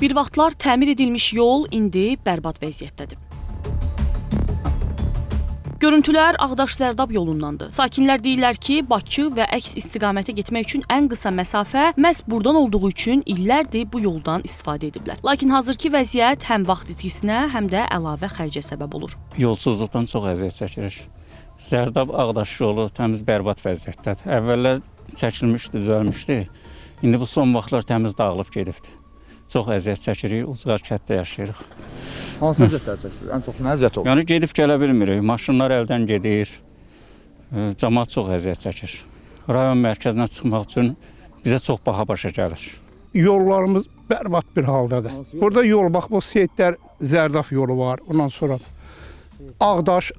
Bir vaxtlar təmir edilmiş yol indi bərbad vəziyyətdədir. Görüntülər Ağdaş-Zərdab yolundandır. Sakinlər deyirlər ki, Bakı və əks istiqamətə getmək üçün ən qısa məsafə məhz buradan olduğu üçün illərdir bu yoldan istifadə ediblər. Lakin hazırki vəziyyət həm vaxt itkisinə, həm də əlavə xərcə səbəb olur. Yolsuzluqdan çox əziyyət çəkirik. Zərdab-Ağdaş yolu təmiz bərbad vəziyyətdədir. Əvvəllər çəkilmişdi, düzəlmişdi. İndi bu son vaxtlar təmiz dağılıb gedibdir. Çox əziyyət çəkirik, Ucqar kənddə yaşayırıq. Hansı əziyyətlər çəksiniz? Ən çox nə əziyyət olur? Yəni gedib gələ bilmirik. Maşınlar əldən gedir. Cəmaət çox əziyyət çəkir. Rayon mərkəzinə çıxmaq üçün bizə çox baha başa gəlir. Yollarımız bərbad bir haldadır. Burada yol, bax bu Seyidlər Zərdab yolu var. Ondan sonra Ağdaş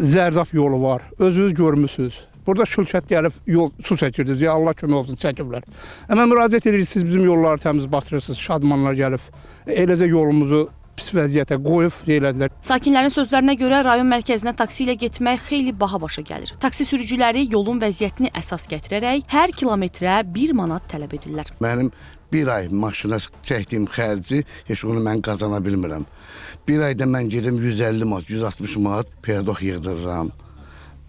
Zərdab yolu var. Özünüz görmüsünüz. Burada şülkət gəlib yol su çəkirdiniz. Ya Allah kömək olsun çəkiblər. Amma müraciət edirsiniz, bizim yolları təmiz batırırsınız. Şadmanlar gəlib. Eləcə yolumuzu pis vəziyyətə qoyub elədilər. Sakinlərin sözlərinə görə rayon mərkəzinə taksi ilə getmək xeyli baha başa gəlir. Taksi sürücüləri yolun vəziyyətini əsas gətirərək hər kilometrə 1 manat tələb edirlər. Mənim bir ay maşına çəkdiyim xərci heç onu mən qazana bilmirəm. Bir ayda mən gedim 150 manat, 160 manat perdox yığdırıram.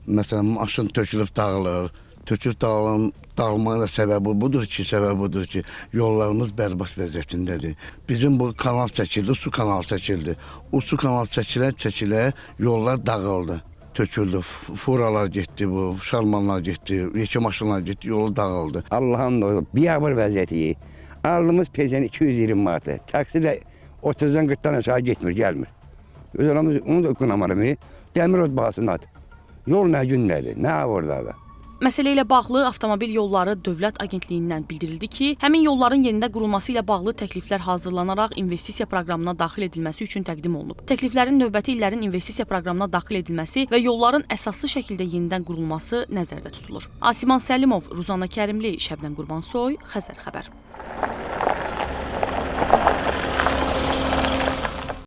Məsələn, maşın tökülüb dağılır. Tökülüb dağılmanın da səbəbi budur ki, yollarımız bərbad vəziyyətindədir. Bizim bu kanal çəkildi, su kanalı çəkildi. O su kanalı çəkilə yollar dağıldı, töküldü. Furalar getdi, bu şalmanlar getdi, yekə maşınlar getdi, yolu dağıldı. Allah'ın da biabır vəziyyəti. Aldığımız peşen 220 manatı. Taksiyle 30'dan 40'dan aşağı gitmir, gelmir. Özelimiz onu da kınamarım. Demir ot bahasını at. Yol nə gün nədir, nə orada da. Məsələ ilə bağlı Avtomobil Yolları Dövlət Agentliyindən bildirildi ki, həmin yolların yerində qurulması ilə bağlı təkliflər hazırlanaraq investisiya proqramına daxil edilməsi üçün təqdim olunub. Təkliflərin növbəti illərin investisiya proqramına daxil edilməsi və yolların əsaslı şəkildə yenidən qurulması nəzərdə tutulur. Asiman Səlimov, Ruzana Kərimli, Şəbnəm Qurbansoy, Xəzər xəbər.